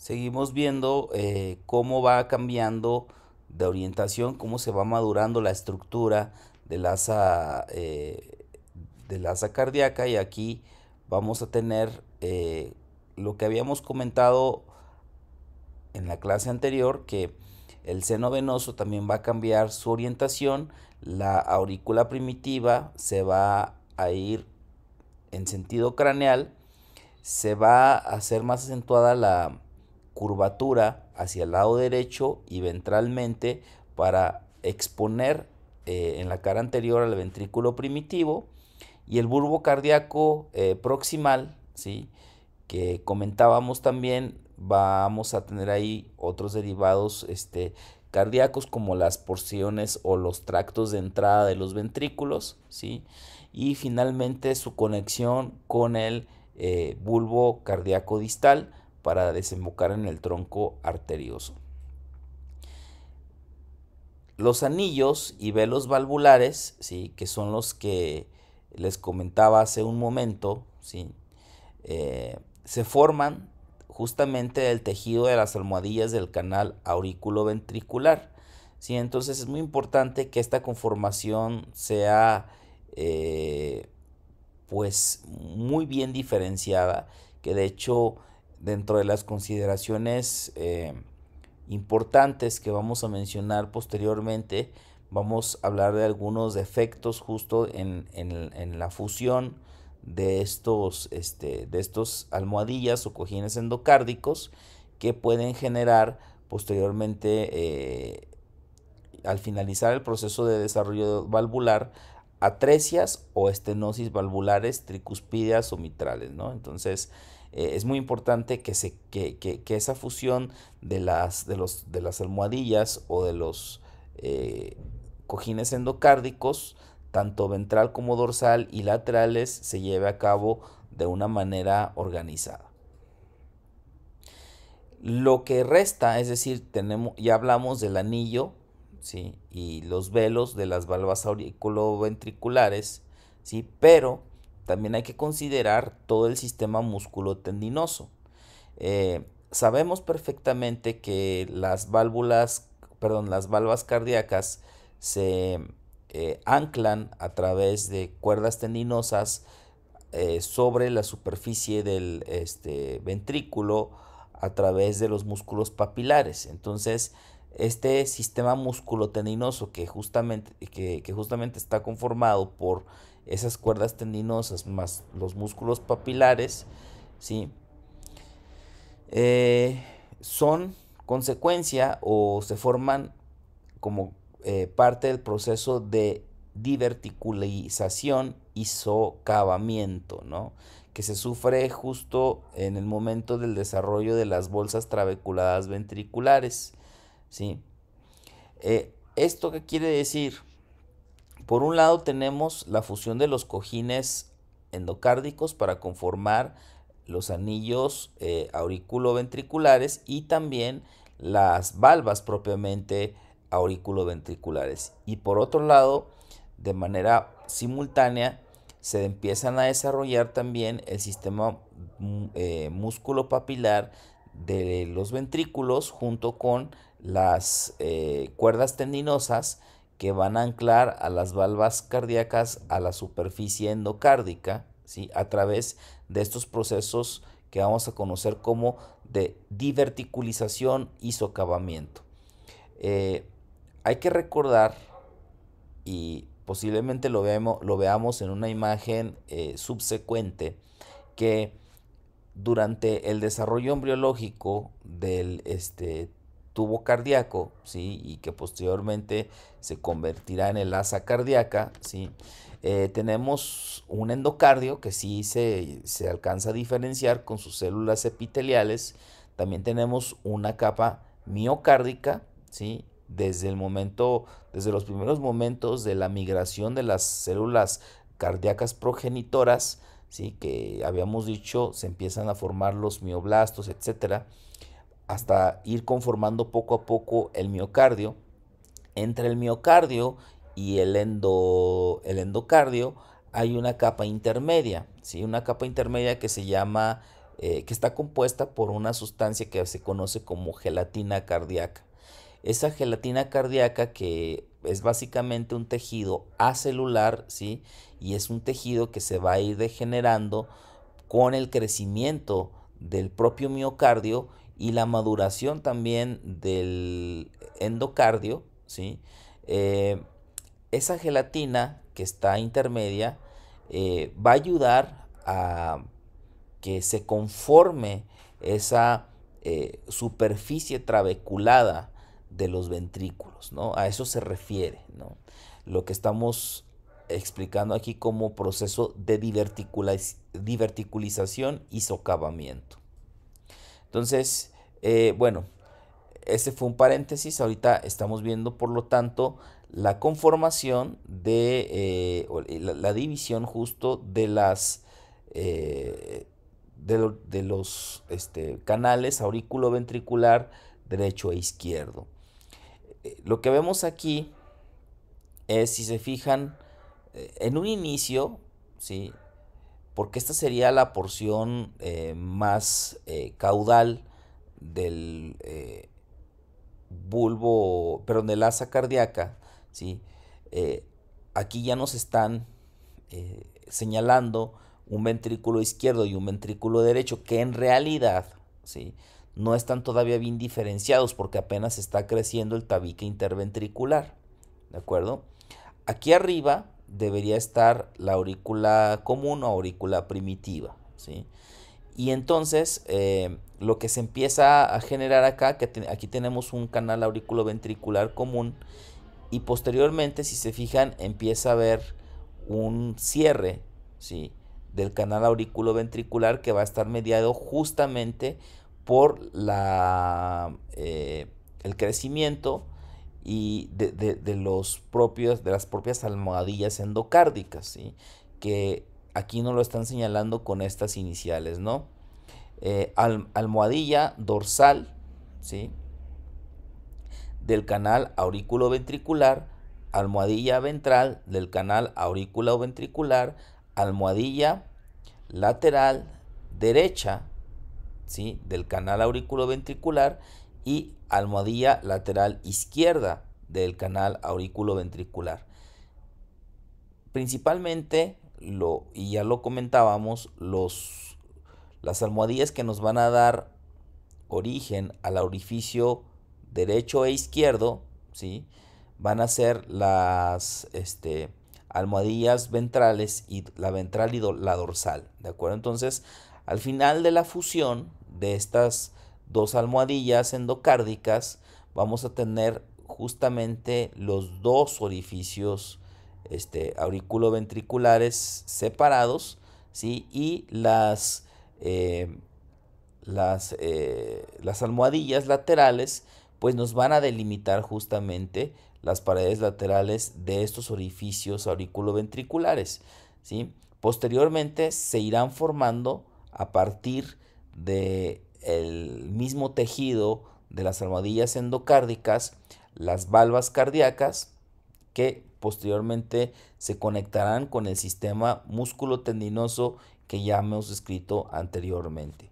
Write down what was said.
seguimos viendo cómo va cambiando de orientación, cómo se va madurando la estructura del asa, del asa cardíaca, y aquí vamos a tener lo que habíamos comentado en la clase anterior, que el seno venoso también va a cambiar su orientación. La aurícula primitiva se va a ir en sentido craneal, se va a hacer más acentuada la curvatura hacia el lado derecho y ventralmente para exponer en la cara anterior al ventrículo primitivo, y el bulbo cardíaco proximal, ¿sí?, que comentábamos también. Vamos a tener ahí otros derivados cardíacos, como las porciones o los tractos de entrada de los ventrículos, ¿sí? Y finalmente su conexión con el bulbo cardíaco distal para desembocar en el tronco arterioso. Los anillos y velos valvulares, ¿sí?, que son los que les comentaba hace un momento, ¿sí?, se forman justamente del tejido de las almohadillas del canal auriculoventricular, ¿sí? Entonces es muy importante que esta conformación sea pues muy bien diferenciada, que de hecho dentro de las consideraciones importantes que vamos a mencionar posteriormente, vamos a hablar de algunos defectos justo en la fusión de estos almohadillas o cojines endocárdicos, que pueden generar posteriormente, al finalizar el proceso de desarrollo valvular, atresias o estenosis valvulares tricuspídeas o mitrales, ¿no? Entonces, es muy importante que esa fusión de las almohadillas o de los cojines endocárdicos, tanto ventral como dorsal y laterales, se lleve a cabo de una manera organizada. Lo que resta, es decir, ya hablamos del anillo, ¿sí?, y los velos de las valvas auriculoventriculares, ¿sí?, pero también hay que considerar todo el sistema musculotendinoso. Sabemos perfectamente que las valvas cardíacas se anclan a través de cuerdas tendinosas sobre la superficie del ventrículo, a través de los músculos papilares. Entonces, este sistema musculotendinoso que justamente está conformado por esas cuerdas tendinosas más los músculos papilares, ¿sí?, son consecuencia o se forman como parte del proceso de diverticulización y socavamiento, ¿no?, que se sufre justo en el momento del desarrollo de las bolsas trabeculadas ventriculares, ¿sí? ¿Esto qué quiere decir? Por un lado tenemos la fusión de los cojines endocárdicos para conformar los anillos auriculoventriculares, y también las valvas propiamente auriculoventriculares. Y por otro lado, de manera simultánea, se empiezan a desarrollar también el sistema músculo-papilar de los ventrículos, junto con las cuerdas tendinosas que van a anclar a las valvas cardíacas a la superficie endocárdica, ¿sí?, a través de estos procesos que vamos a conocer como de diverticulización y socavamiento. Hay que recordar, y posiblemente lo veamos en una imagen subsecuente, que durante el desarrollo embriológico del tubo cardíaco, ¿sí?, y que posteriormente se convertirá en el asa cardíaca, ¿sí?, tenemos un endocardio que sí se alcanza a diferenciar con sus células epiteliales. También tenemos una capa miocárdica, ¿sí?, desde los primeros momentos de la migración de las células cardíacas progenitoras, ¿sí?, que habíamos dicho se empiezan a formar los mioblastos, etcétera, hasta ir conformando poco a poco el miocardio. Entre el miocardio y el endocardio hay una capa intermedia, ¿sí?, una capa intermedia que se llama que está compuesta por una sustancia que se conoce como gelatina cardíaca. Esa gelatina cardíaca, que es básicamente un tejido acelular, ¿sí? Y es un tejido que se va a ir degenerando con el crecimiento del propio miocardio y la maduración también del endocardio, ¿sí? Eh, Esa gelatina que está intermedia va a ayudar a que se conforme esa superficie trabeculada de los ventrículos, ¿no? A eso se refiere, ¿no? Lo que estamos explicando aquí como proceso de diverticulización y socavamiento. Entonces, bueno, ese fue un paréntesis. Ahorita estamos viendo, por lo tanto, la conformación de la división justo de las de los canales auriculoventricular derecho e izquierdo. Lo que vemos aquí es, si se fijan, en un inicio, ¿sí? Porque esta sería la porción más caudal del bulbo, perdón, del asa cardíaca, ¿sí? Eh, Aquí ya nos están señalando un ventrículo izquierdo y un ventrículo derecho, que en realidad, ¿sí? No están todavía bien diferenciados porque apenas está creciendo el tabique interventricular, ¿de acuerdo? Aquí arriba debería estar la aurícula común o aurícula primitiva, ¿sí? Y entonces lo que se empieza a generar acá, aquí tenemos un canal auriculoventricular común, y posteriormente, si se fijan, empieza a haber un cierre, ¿sí? Del canal auriculoventricular, que va a estar mediado justamente por el crecimiento y de las propias almohadillas endocárdicas, ¿sí? Que aquí no lo están señalando con estas iniciales, ¿no? Almohadilla dorsal, ¿sí? Del canal auriculoventricular, almohadilla ventral del canal auriculoventricular, almohadilla lateral derecha, ¿sí? Del canal auriculoventricular, y almohadilla lateral izquierda del canal auriculoventricular. Principalmente, y ya lo comentábamos, las almohadillas que nos van a dar origen al orificio derecho e izquierdo, ¿sí? Van a ser las almohadillas ventrales, y la ventral y la dorsal, ¿de acuerdo? Entonces, al final de la fusión de estas dos almohadillas endocárdicas, vamos a tener justamente los dos orificios auriculoventriculares separados, ¿sí? Y las almohadillas laterales pues nos van a delimitar justamente las paredes laterales de estos orificios auriculoventriculares, ¿sí? Posteriormente se irán formando a partir de el mismo tejido de las almohadillas endocárdicas las valvas cardíacas, que posteriormente se conectarán con el sistema músculo tendinoso que ya hemos descrito anteriormente.